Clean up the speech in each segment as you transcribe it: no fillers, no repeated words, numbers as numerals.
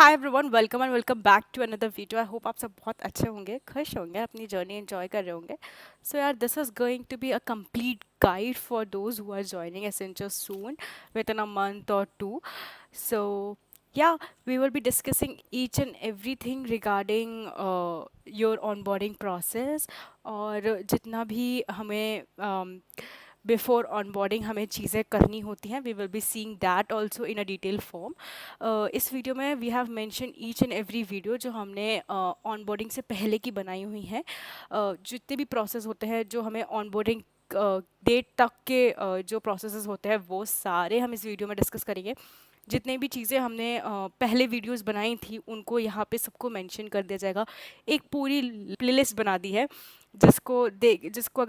Hi everyone, welcome and welcome back to another video. I hope आप सब बहुत अच्छे होंगे, खुश होंगे, अपनी जर्नी एंजॉय कर रहे होंगे। सो यार, this is going to be a complete guide for those who are joining Accenture soon within a month or two. So yeah, we will be discussing each and everything regarding your onboarding process और जितना भी हमें before onboarding हमें चीज़ें करनी होती हैं, we will be seeing that also in a detail form. इस वीडियो में we have mention each and every video जो हमने ऑनबोर्डिंग से पहले की बनाई हुई हैं। जितने भी प्रोसेस होते हैं जो हमें ऑनबोर्डिंग डेट तक के जो प्रोसेसेस होते हैं वो सारे हम इस वीडियो में डिस्कस करेंगे। जितने भी चीज़ें हमने पहले वीडियोस बनाई थी उनको यहाँ पे सबको मेंशन कर दिया जाएगा। एक पूरी प्लेलिस्ट बना दी है जिसको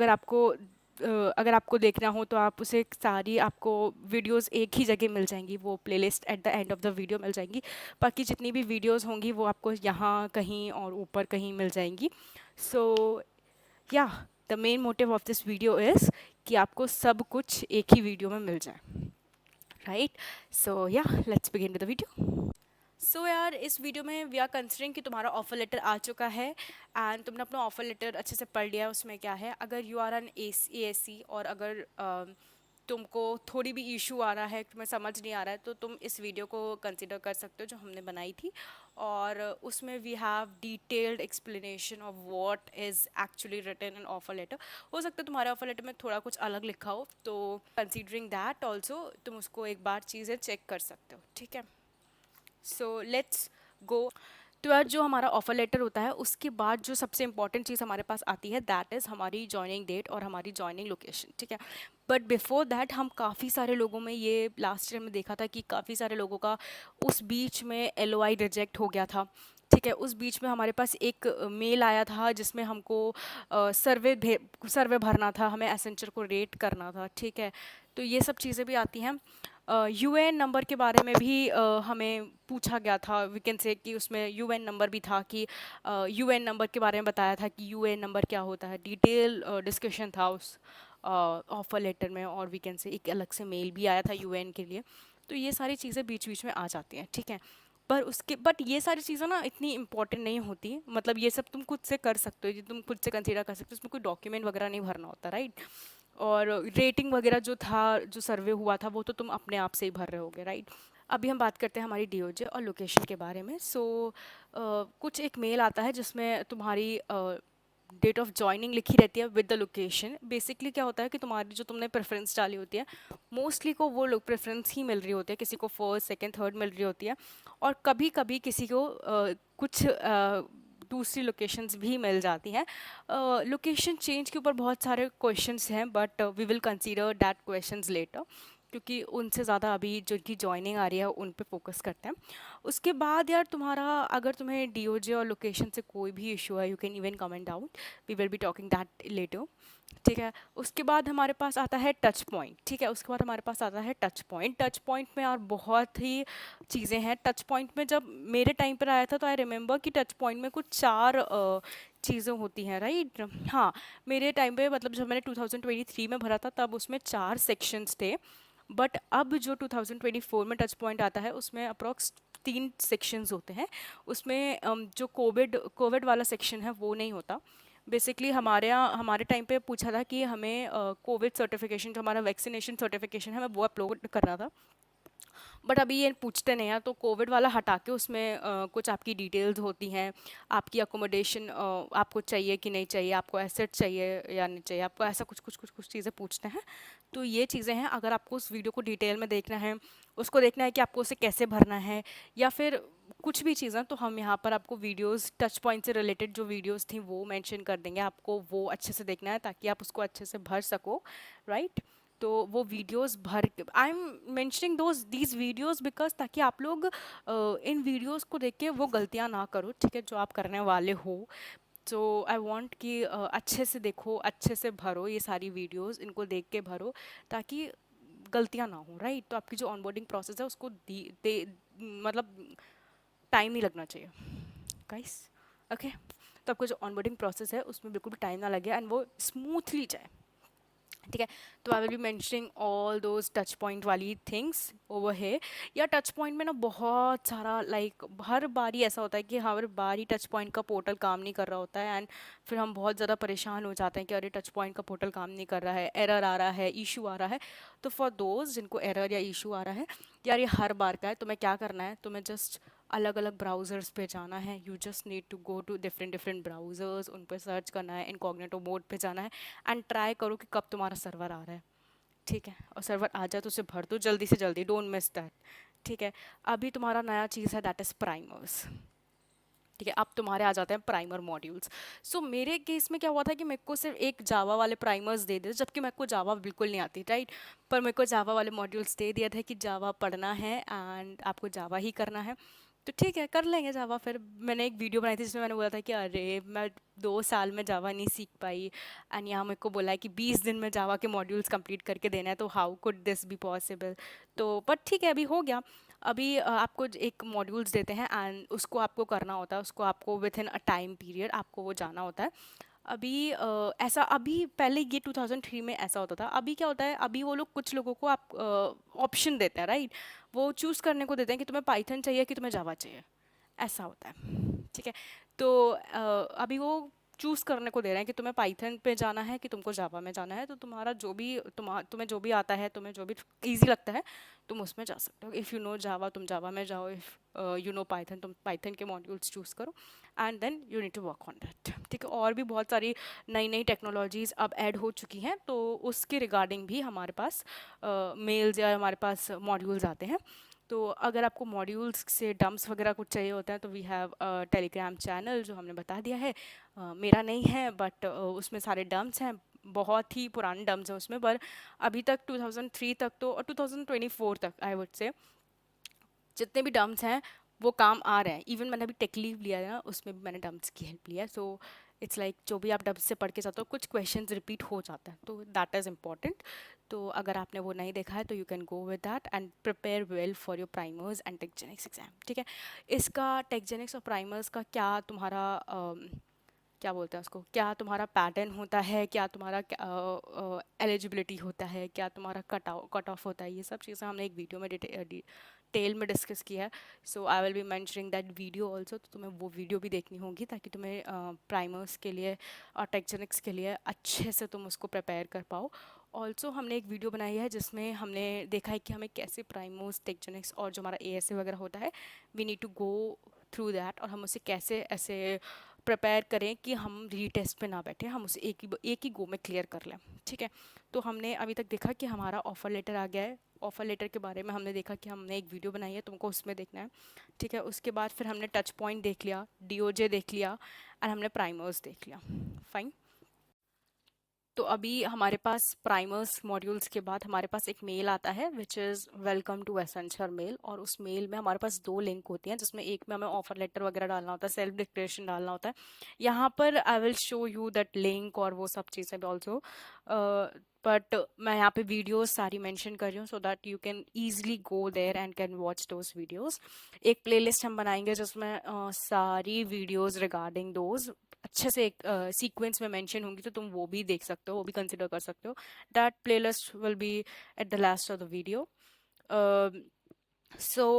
अगर आपको देखना हो तो आप उसे सारी आपको वीडियोस एक ही जगह मिल जाएंगी। वो playlist at the end of the video मिल जाएंगी। बाकी जितनी भी वीडियोस होंगी वो आपको यहाँ कहीं और ऊपर कहीं मिल जाएंगी। सो या the main motive of this video is कि आपको सब कुछ एक ही वीडियो में मिल जाए, राइट? सो या let's begin with the video. So यार, इस वीडियो में वी आर कंसिडरिंग कि तुम्हारा ऑफर लेटर आ चुका है एंड तुमने अपना ऑफर लेटर अच्छे से पढ़ लिया है। उसमें क्या है, अगर यू आर एन ASC और अगर तुमको थोड़ी भी इशू आ रहा है, तुम्हें समझ नहीं आ रहा है, तो तुम इस वीडियो को कंसिडर कर सकते हो जो हमने बनाई थी। और उसमें we have detailed explanation of what is actually written in offer letter. हो सकता है तुम्हारे ऑफर लेटर में थोड़ा कुछ अलग लिखा हो, तो कंसिडरिंग दैट ऑल्सो तुम उसको एक बार चीज़ें चेक कर सकते हो, ठीक है? So let's go. तो यार, जो हमारा ऑफर लेटर होता है उसके बाद जो सबसे इंपॉर्टेंट चीज़ हमारे पास आती है दैट इज़ हमारी जॉइनिंग डेट और हमारी जॉइनिंग लोकेशन, ठीक है? बट बिफोर दैट हम काफ़ी सारे लोगों में ये लास्ट ईयर में देखा था कि काफ़ी सारे लोगों का उस बीच में LOI रिजेक्ट हो गया था, ठीक है? उस बीच में हमारे पास एक मेल आया था जिसमें हमको सर्वे भरना था, हमें एसेंचर को रेट करना था, ठीक है? तो ये सब चीज़ें भी आती हैं। UN नंबर के बारे में भी हमें पूछा गया था। वी कैन से कि उसमें UN नंबर भी था कि UN नंबर के बारे में बताया था कि UN नंबर क्या होता है। डिटेल डिस्कशन था उस ऑफर लेटर में। और वी कैन से एक अलग से मेल भी आया था UN के लिए। तो ये सारी चीज़ें बीच बीच में आ जाती हैं, ठीक है? बट ये सारी चीज़ें ना इतनी इंपॉर्टेंट नहीं होती। मतलब ये सब तुम खुद से कर सकते हो, ये तुम खुद से कंसीडर कर सकते हो। उसमें कोई डॉक्यूमेंट वगैरह नहीं भरना होता, राइट? और रेटिंग वगैरह जो था, जो सर्वे हुआ था, वो तो तुम अपने आप से ही भर रहे होगे, राइट? अभी हम बात करते हैं हमारी DOJ और लोकेशन के बारे में। कुछ एक मेल आता है जिसमें तुम्हारी डेट ऑफ जॉइनिंग लिखी रहती है विद द लोकेशन। बेसिकली क्या होता है कि तुम्हारी जो तुमने प्रेफरेंस डाली होती है, मोस्टली को वो लोग प्रेफरेंस ही मिल रही होती है, किसी को फर्स्ट सेकंड थर्ड मिल रही होती है, और कभी कभी किसी को कुछ दूसरी लोकेशंस भी मिल जाती हैं। लोकेशन चेंज के ऊपर बहुत सारे क्वेश्चंस हैं, but we will consider that questions later, क्योंकि उनसे ज़्यादा अभी जिनकी जॉइनिंग आ रही है उन पे फोकस करते हैं। उसके बाद यार, तुम्हारा अगर तुम्हें DOJ और लोकेशन से कोई भी इशू है, you can even comment out, we will be talking that later, ठीक है? उसके बाद हमारे पास आता है टच पॉइंट, ठीक है? उसके बाद हमारे पास आता है टच पॉइंट। टच पॉइंट में यार बहुत ही चीज़ें हैं। टच पॉइंट में जब मेरे टाइम पर आया था तो आई रिमेंबर कि टच पॉइंट में कुछ 4 चीज़ें होती हैं, राइट? हाँ, मेरे टाइम पे मतलब जब मैंने 2023 में भरा था तब उसमें 4 सेक्शंस थे। बट अब जो 2024 में टच पॉइंट आता है उसमें अप्रॉक्स 3 सेक्शंस होते हैं। उसमें जो कोविड वाला सेक्शन है वो नहीं होता। बेसिकली हमारे टाइम पे पूछा था कि हमें कोविड सर्टिफिकेशन, जो हमारा वैक्सीनेशन सर्टिफिकेशन है, हमें वो अपलोड करना था। बट अभी ये पूछते नहीं हैं, तो कोविड वाला हटा के उसमें कुछ आपकी डिटेल्स होती हैं, आपकी अकोमोडेशन आपको चाहिए कि नहीं चाहिए, आपको एसेट चाहिए या नहीं चाहिए, आपको ऐसा कुछ चीज़ें पूछते हैं। तो ये चीज़ें हैं। अगर आपको उस वीडियो को डिटेल में देखना है, उसको देखना है कि आपको उसे कैसे भरना है, या फिर कुछ भी चीज़ें, तो हम यहाँ पर आपको वीडियोस टच पॉइंट से रिलेटेड जो वीडियोस थी वो मेंशन कर देंगे। आपको वो अच्छे से देखना है ताकि आप उसको अच्छे से भर सको, राइट? तो वो वीडियोस भर के I am mentioning these videos because ताकि आप लोग इन वीडियोस को देख के वो गलतियाँ ना करो, ठीक है, जो आप करने वाले हो। तो आई वांट कि अच्छे से देखो, अच्छे से भरो ये सारी वीडियोस, इनको देख के भरो ताकि गलतियाँ ना हो, राइट? तो आपकी जो ऑनबोर्डिंग प्रोसेस है उसको मतलब टाइम नहीं लगना चाहिए, गाइस, ओके? तो आपका जो ऑनबोर्डिंग प्रोसेस है उसमें बिल्कुल भी टाइम ना लगे एंड वो स्मूथली जाए, ठीक है। तो आई will be mentioning all those touch point वाली थिंग्स ओवर है। या टच पॉइंट में ना बहुत सारा लाइक हर बारी ऐसा होता है कि हर बारी टच पॉइंट का पोर्टल काम नहीं कर रहा होता है, एंड फिर हम बहुत ज़्यादा परेशान हो जाते हैं कि अरे टच पॉइंट का पोर्टल काम नहीं कर रहा है, एरर आ रहा है, इशू आ रहा है। तो फॉर दोज जिनको एरर या इशू आ रहा है, यार ये हर बार का है, तुम्हें क्या करना है, तुम्हें जस्ट अलग अलग ब्राउज़र्स पे जाना है। You just need to go to different different browsers, उन पर सर्च करना है, इनकॉग्निटो मोड पे जाना है, एंड ट्राई करो कि कब तुम्हारा सर्वर आ रहा है। ठीक है, और सर्वर आ जाए तो उसे भर दो जल्दी से जल्दी, डोंट मिस दैट। ठीक है। अभी तुम्हारा नया चीज़ है दैट इज़ प्राइमर्स। ठीक है, अब तुम्हारे आ जाते हैं प्राइमर मॉड्यूल्स। सो मेरे केस में क्या हुआ था कि मेरे को सिर्फ एक जावा वाले प्राइमर्स दे दिए, जबकि मेरे को जावा बिल्कुल नहीं आती, राइट। पर मेरे को जावा वाले मॉड्यूल्स दे दिया था कि जावा पढ़ना है एंड आपको जावा ही करना है। तो ठीक है, कर लेंगे जावा। फिर मैंने एक वीडियो बनाई थी जिसमें मैंने बोला था कि अरे मैं 2 साल में जावा नहीं सीख पाई, एंड यहाँ मेरे को बोला है कि 20 दिन में जावा के मॉड्यूल्स कंप्लीट करके देना है, तो how could this be possible. तो बट ठीक है, अभी हो गया। अभी आपको एक मॉड्यूल्स देते हैं एंड उसको आपको करना होता है, उसको आपको with in a time period आपको वो जाना होता है। अभी ऐसा अभी पहले ये 2003 में ऐसा होता था। अभी क्या होता है, अभी वो लोग कुछ लोगों को आप ऑप्शन देते हैं, राइट। वो चूज़ करने को देते हैं कि तुम्हें पाइथन चाहिए कि तुम्हें जावा चाहिए, ऐसा होता है। ठीक है। तो अभी वो चूज़ करने को दे रहे हैं कि तुम्हें पाइथन पे जाना है कि तुमको जावा में जाना है। तो तुम्हारा जो भी तुम्हें जो भी आता है, तुम्हें जो भी इजी लगता है, तुम उसमें जा सकते हो। इफ़ यू नो जावा तुम जावा में जाओ, इफ़ यू नो पाइथन तुम पाइथन के मॉड्यूल्स चूज़ करो, and then you need to work on that. ठीक है। और भी बहुत सारी नई नई टेक्नोलॉजीज़ अब ऐड हो चुकी हैं, तो उसके रिगार्डिंग भी हमारे पास मेल्स या हमारे पास मॉड्यूल्स आते हैं। तो अगर आपको मॉड्यूल्स से डम्प्स वगैरह कुछ चाहिए होता है, तो वी हैव टेलीग्राम चैनल जो हमने बता दिया है। मेरा नहीं है बट उसमें सारे डम्प्स हैं, बहुत ही पुराने डम्प्स हैं उसमें। पर अभी तक 2003 तक तो, और 2024 तक आई वुड से, जितने भी डम्प्स हैं वो काम आ रहे हैं। इवन मैंने अभी टेक लीव लिया है ना, उसमें भी मैंने डम्प्स की हेल्प लिया है। सो इट्स लाइक जो भी आप डम्प्स से पढ़ के जाते हो, कुछ क्वेश्चंस रिपीट हो जाता है, तो दैट इज़ इम्पॉर्टेंट। तो अगर आपने वो नहीं देखा है तो you can go with that and prepare well for your primers and techgenics exam. ठीक है। इसका टेक्जेनिक्स और प्राइमर्स का क्या तुम्हारा क्या बोलते हैं उसको, क्या तुम्हारा पैटर्न होता है, क्या तुम्हारा एलिजिबिलिटी होता है, क्या तुम्हारा कट ऑफ होता है, ये सब चीज़ें हमने एक वीडियो में डिटेल में डिस्कस किया है। So I will be mentioning that video also. तो तुम्हें वो वीडियो भी देखनी होगी ताकि तुम्हें प्राइमर्स के लिए और टेक्जेनिक्स के लिए अच्छे से तुम उसको प्रिपेयर कर पाओ। ऑल्सो हमने एक वीडियो बनाई है जिसमें हमने देखा है कि हमें कैसे प्राइमर्स टेक्जेनिक्स और जो हमारा एएसए वगैरह होता है, we need to go through that, और हम उसे कैसे ऐसे प्रिपेयर करें कि हम रीटेस्ट पे ना बैठे, हम उसे एक ही गो में क्लियर कर लें। ठीक है। तो हमने अभी तक देखा कि हमारा ऑफ़र लेटर आ गया है। ऑफ़र लेटर के बारे में हमने देखा कि हमने एक वीडियो बनाई है, तुमको उसमें देखना है। ठीक है। उसके बाद फिर हमने टच पॉइंट देख लिया, डीओजे देख लिया, और हमने प्राइमर्स देख लिया। फाइन। तो अभी हमारे पास प्राइमर्स मॉड्यूल्स के बाद हमारे पास एक मेल आता है which is welcome to essential mail, और उस मेल में हमारे पास 2 लिंक होती हैं, जिसमें एक में हमें ऑफर लेटर वगैरह डालना होता है, सेल्फ डिक्लेरेशन डालना होता है। यहाँ पर I will show you that link और वो सब चीज़ें भी ऑल्सो, बट मैं यहाँ पे वीडियोस सारी मेंशन कर रही हूँ so that you can easily go there and can watch those videos. एक प्लेलिस्ट हम बनाएंगे जिसमें सारी वीडियोस रिगार्डिंग दोज अच्छे से एक सीक्वेंस में मेंशन होंगी, तो तुम वो भी देख सकते हो, वो भी कंसिडर कर सकते हो। That playlist will be at the last of the video.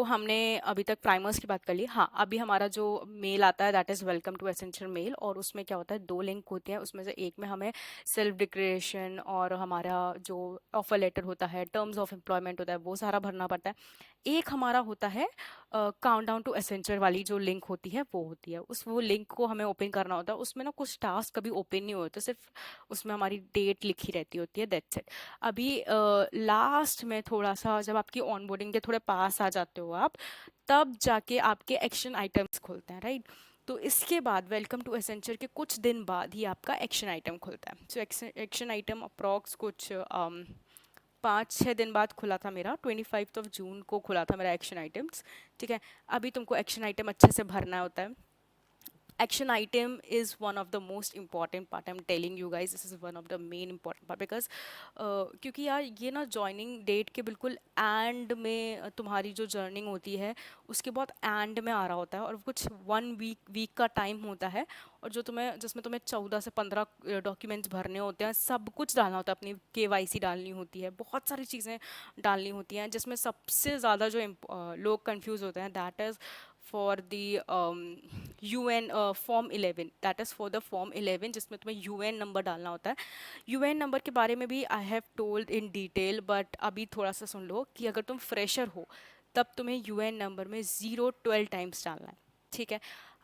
हमने अभी तक प्राइमर्स की बात कर ली। हाँ, अभी हमारा जो मेल आता है that is welcome to essential mail, और उसमें क्या होता है, 2 लिंक होते हैं। उसमें से एक में हमें सेल्फ डिक्लेरेशन और हमारा जो ऑफर लेटर होता है, टर्म्स ऑफ एम्प्लॉयमेंट होता है, वो सारा भरना पड़ता है। एक हमारा होता है काउंटडाउन टू एसेंशियल वाली जो लिंक होती है, वो होती है उस वो लिंक को हमें ओपन करना होता है। उसमें ना कुछ टास्क कभी ओपन नहीं होते, सिर्फ उसमें हमारी डेट लिखी रहती होती है, दैट्स इट। अभी लास्ट में थोड़ा सा जब आपकी ऑनबोर्डिंग के थोड़े पास आ जाते हो आप, तब जाके आपके एक्शन आइटम्स खुलते हैं, राइट। तो इसके बाद वेलकम टू एसेंचर के कुछ दिन बाद ही आपका एक्शन आइटम खुलता है। सो एक्शन आइटम अप्रॉक्स कुछ 5-6 दिन बाद खुला था मेरा, 25 जून को खुला था मेरा एक्शन आइटम्स। ठीक है। अभी तुमको एक्शन आइटम अच्छे से भरना होता है। action item is one of the most important part. I'm telling you guys, this is one of the main important part because क्योंकि यार ये ना ज्वाइनिंग डेट के बिल्कुल एंड में तुम्हारी जो जर्निंग होती है उसके बहुत एंड में आ रहा होता है, और कुछ 1 वीक का टाइम होता है, और जो तुम्हें जिसमें तुम्हें 14 से 15 डॉक्यूमेंट्स भरने होते हैं, सब कुछ डालना होता है, अपनी केवाईसी डालनी होती है, बहुत सारी चीज़ें डालनी होती हैं, जिसमें सबसे ज़्यादा जो लोग कंफ्यूज होते हैं that is for the UN form 11, that is for the form 11 जिसमें तुम्हें UN नंबर डालना होता है। UN नंबर के बारे में भी I have told in detail, but अभी थोड़ा सा सुन लो कि अगर तुम फ्रेशर हो तब तुम्हें UN नंबर में 0 12 टाइम्स डालना है, ठीक है।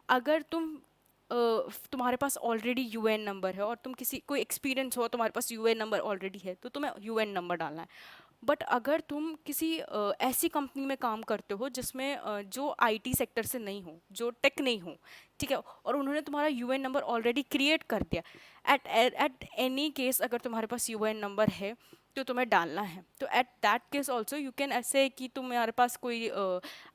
अगर तुम्हारे पास ऑलरेडी यूएन नंबर है और तुम किसी कोई एक्सपीरियंस हो, तुम्हारे पास यूएन नंबर ऑलरेडी है, तो तुम्हें यूएन नंबर डालना है। बट अगर तुम किसी ऐसी कंपनी में काम करते हो जिसमें जो आईटी सेक्टर से नहीं हो, जो टेक नहीं हो, ठीक है, और उन्होंने तुम्हारा यूएन नंबर ऑलरेडी क्रिएट कर दिया, एट एट एनी केस अगर तुम्हारे पास यूएन नंबर है तो तुम्हें डालना है। तो at that case also you can ऐसे कि तुम्हारे पास कोई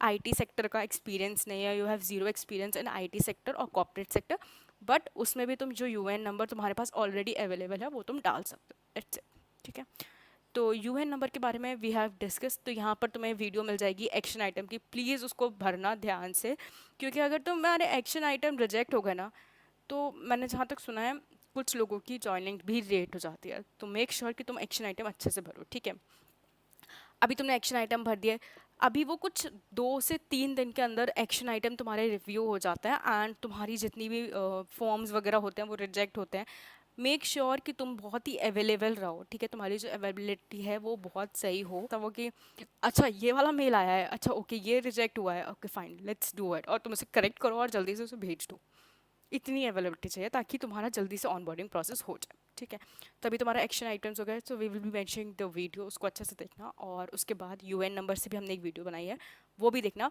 आईटी सेक्टर का एक्सपीरियंस नहीं है, you have zero experience in IT sector और कॉर्पोरेट सेक्टर, बट उसमें भी तुम जो यूएन नंबर तुम्हारे पास ऑलरेडी अवेलेबल है वो तुम डाल सकते हो, इट्स इट, ठीक है। तो यूएन नंबर के बारे में वी हैव डिस्कस, तो यहाँ पर तुम्हें वीडियो मिल जाएगी एक्शन आइटम की, प्लीज़ उसको भरना ध्यान से, क्योंकि अगर तुम्हारे एक्शन आइटम रिजेक्ट हो गए ना, तो मैंने जहाँ तक सुना है कुछ लोगों की जॉइनिंग भी लेट हो जाती है, तो मेक श्योर कि तुम एक्शन आइटम अच्छे से भरो, ठीक है। अभी तुमने एक्शन आइटम भर दिया, अभी वो कुछ 2 से 3 दिन के अंदर एक्शन आइटम तुम्हारे रिव्यू हो जाता है, एंड तुम्हारी जितनी भी फॉर्म्स वगैरह होते हैं वो रिजेक्ट होते हैं। मेक श्योर कि तुम बहुत ही अवेलेबल रहो, ठीक है, तुम्हारी जो अवेलेबिलिटी है वो बहुत सही हो, तब वो कि अच्छा ये वाला मेल आया है, अच्छा ओके ये रिजेक्ट हुआ है, okay fine let's do it, और तुम उसे करेक्ट करो और जल्दी से उसे भेज दो। इतनी अवेलेबिलिटी चाहिए ताकि तुम्हारा जल्दी से ऑनबोर्डिंग प्रोसेस हो जाए, ठीक है। तभी तुम्हारा एक्शन आइटम्स हो गए, so we will be mentioning the video, उसको अच्छे से देखना, और उसके बाद यूएन नंबर से भी हमने एक वीडियो बनाई है, वो भी देखना।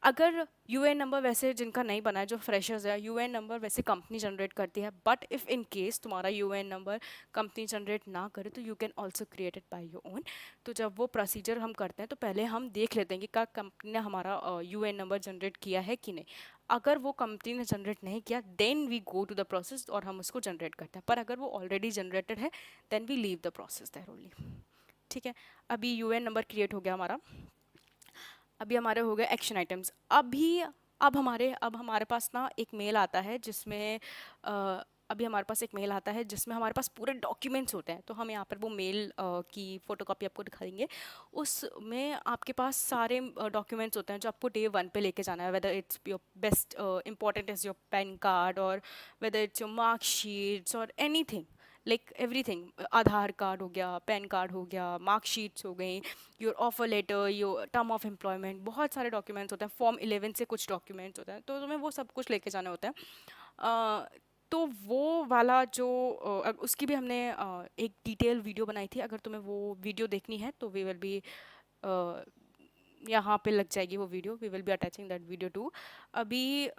अगर यूएन नंबर वैसे जिनका नहीं बना है, जो फ्रेशर्स है, यूएन नंबर वैसे कंपनी जनरेट करती है, बट इफ़ इन केस तुम्हारा यूएन नंबर कंपनी जनरेट ना करे तो you can also create it by your own. तो जब वो प्रोसीजर हम करते हैं तो पहले हम देख लेते हैं कि क्या कंपनी ने हमारा यूएन नंबर जनरेट किया है कि नहीं। अगर वो कंपनी ने जनरेट नहीं किया then we go to the process और हम उसको जनरेट करते हैं, पर अगर वो ऑलरेडी जनरेटेड है then we leave the process there only, ठीक है। अभी यूएन नंबर क्रिएट हो गया हमारा, अभी हमारे हो गए एक्शन आइटम्स। अब हमारे पास ना एक मेल आता है जिसमें अभी हमारे पास एक मेल आता है जिसमें हमारे पास पूरे डॉक्यूमेंट्स होते हैं, तो हम यहाँ पर वो मेल की फ़ोटोकॉपी आपको दिखाएंगे। उसमें आपके पास सारे डॉक्यूमेंट्स होते हैं जो आपको डे 1 पे लेके जाना है, whether it's your best important is your PAN card, और वेदर इट्स योर मार्कशीट्स और anything, like everything, Aadhaar card हो गया, पैन कार्ड हो गया, मार्कशीट्स हो गई, your offer letter, your term of employment, बहुत सारे डॉक्यूमेंट्स होते हैं, फॉर्म 11 से कुछ डॉक्यूमेंट्स होते हैं, तो तुम्हें वो सब कुछ लेके जाने होते हैं। तो वो वाला जो उसकी भी हमने एक डिटेल वीडियो बनाई थी, अगर तुम्हें वो वीडियो देखनी है तो वी विल बी यहाँ पे लग जाएगी वो video, we will be attaching that video to. अभी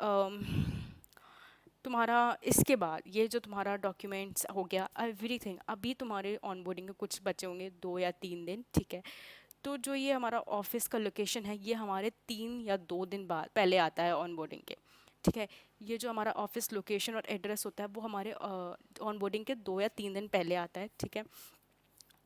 तुम्हारा इसके बाद ये जो तुम्हारा डॉक्यूमेंट्स हो गया एवरीथिंग, अभी तुम्हारे ऑनबोर्डिंग के कुछ बचे होंगे 2 या 3 दिन, ठीक है। तो जो ये हमारा ऑफिस का लोकेशन है ये हमारे 3 या 2 दिन बाद पहले आता है ऑनबोर्डिंग के, ठीक है। ये जो हमारा ऑफिस लोकेशन और एड्रेस होता है वो हमारे ऑनबोर्डिंग के 2 या 3 दिन पहले आता है, ठीक है।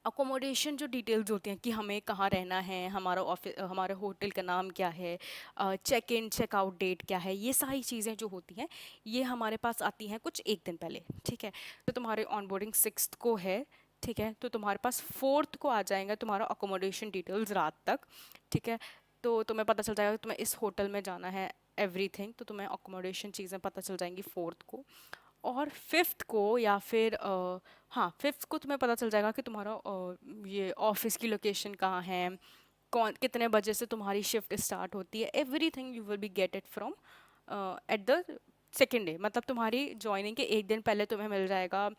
अकोमोडेशन जो डिटेल्स होती हैं कि हमें कहाँ रहना है, हमारा ऑफिस, हमारे होटल का नाम क्या है, check in check out date क्या है, ये सारी चीज़ें जो होती हैं ये हमारे पास आती हैं कुछ एक दिन पहले, ठीक है। तो तुम्हारे ऑनबोर्डिंग 6th को है, ठीक है, तो तुम्हारे पास 4th को आ जाएगा तुम्हारा अकोमोडेशन डिटेल्स रात तक, ठीक है। तो तुम्हें पता चल जाएगा कि तुम्हें इस होटल में जाना है एवरीथिंग, तो तुम्हें अकोमोडेशन चीज़ें पता चल जाएंगी 4th को। और 5th को या फिर हाँ 5th को तुम्हें पता चल जाएगा कि तुम्हारा ये ऑफिस की लोकेशन कहाँ है, कौन कितने बजे से तुम्हारी शिफ्ट स्टार्ट होती है, everything you will be get it from at the second day, मतलब तुम्हारी ज्वाइनिंग के एक दिन पहले तुम्हें मिल जाएगा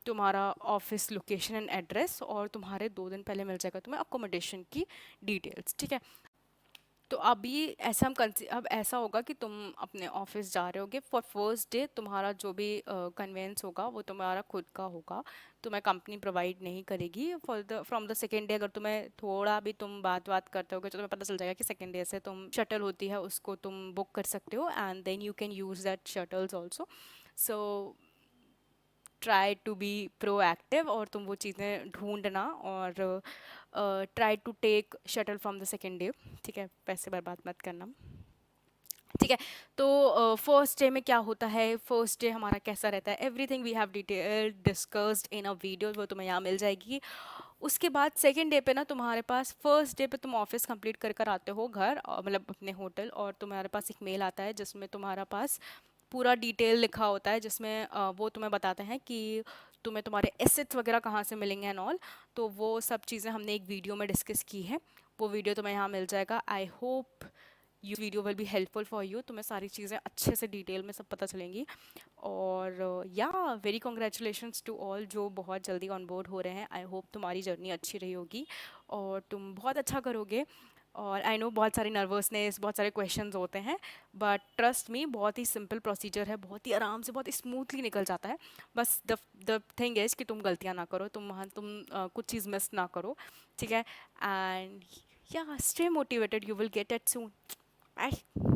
तुम्हारा ऑफिस लोकेशन एंड एड्रेस, और तुम्हारे 2 दिन पहले मिल जाएगा तुम्हें अकोमोडेशन की डिटेल्स, ठीक है। तो अभी ऐसा अब ऐसा होगा कि तुम अपने ऑफिस जा रहे होगे फॉर फर्स्ट डे, तुम्हारा जो भी कन्वेंस होगा वो तुम्हारा खुद का होगा, तुम्हें कंपनी प्रोवाइड नहीं करेगी। For the from the second day अगर तुम्हें थोड़ा भी तुम बात बात करते होगे तो तुम्हें पता चल जाएगा कि सेकेंड डे से तुम शटल होती है उसको तुम बुक कर सकते हो, and then you can use that shuttles also. So try to be proactive, और तुम वो चीज़ें ढूंढना, और try to take shuttle from the second day. ठीक है, पैसे बर्बाद मत करना। ठीक है, तो फर्स्ट डे में क्या होता है, फर्स्ट डे हमारा कैसा रहता है, everything we have detail discussed in a video, वो तुम्हें यहाँ मिल जाएगी। उसके बाद सेकेंड डे पे ना तुम्हारे पास, फर्स्ट डे पे तुम ऑफिस कंप्लीट कर कर आते हो घर, मतलब अपने होटल, और तुम्हारे पास एक मेल आता है जिसमें तुम्हारा पास पूरा डिटेल लिखा होता है, जिसमें वो तुम्हें बताते हैं कि तुम्हें तुम्हारे एसेट्स वगैरह कहाँ से मिलेंगे एंड ऑल। तो वो सब चीज़ें हमने एक वीडियो में डिस्कस की है, वो वीडियो तुम्हें यहाँ मिल जाएगा। I hope you video will be helpful for you, तुम्हें सारी चीज़ें अच्छे से डिटेल में सब पता चलेंगी। और या वेरी कॉन्ग्रेचुलेशंस टू ऑल जो बहुत जल्दी ऑन बोर्ड हो रहे हैं। आई होप तुम्हारी जर्नी अच्छी रही होगी और तुम बहुत अच्छा करोगे। और आई नो बहुत सारी नर्वसनेस, बहुत सारे क्वेश्चंस होते हैं, बट ट्रस्ट मी बहुत ही सिंपल प्रोसीजर है, बहुत ही आराम से, बहुत ही स्मूथली निकल जाता है। बस द थिंग इज़ कि तुम गलतियाँ ना करो, तुम वहाँ तुम कुछ चीज़ मिस ना करो। ठीक है, एंड या stay motivated, you will get it soon. Bye.